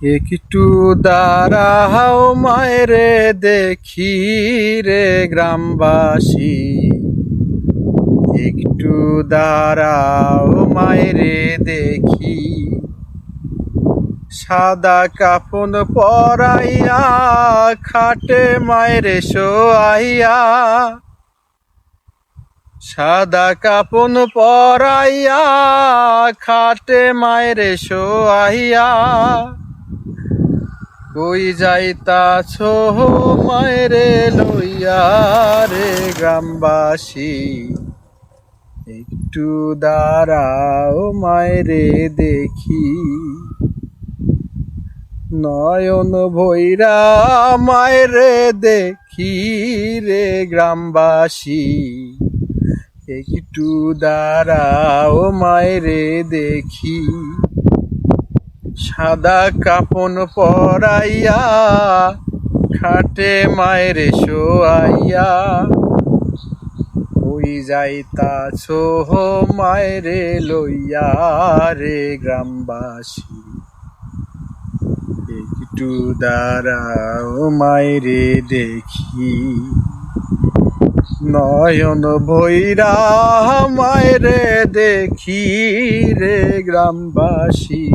একটু দাঁড়াও মায়েরে দেখি রে গ্রামবাসী, একটু দাঁড়াও মায়েরে দেখি। সাদা কাফন পরাইয়া খাটে মায়েরে শোয়াইয়া, সাদা কাফন পরাইয়া খাটে মায়েরে শোয়াইয়া। কই যাইতাছো মায়েরে লইয়া রে গ্রামবাসী, একটু দাঁড়াও মায়েরে দেখি। নয়ন ভৈরা মায়েরে দেখি রে গ্রামবাসী, একটু দাঁড়াও মায়েরে দেখি। সাদা কাফন পরাইয়া খাটে মায়েরে শোয়াইয়া, ওই যাইতাছো মায়েরে লইয়া রে গ্রামবাসী, একটু দাঁড়াও মায়েরে দেখি। নয়ন ভৈরা মায়েরে দেখি রে গ্রামবাসী,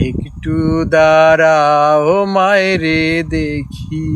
একটু দাঁড়াও মায়েরে দেখি।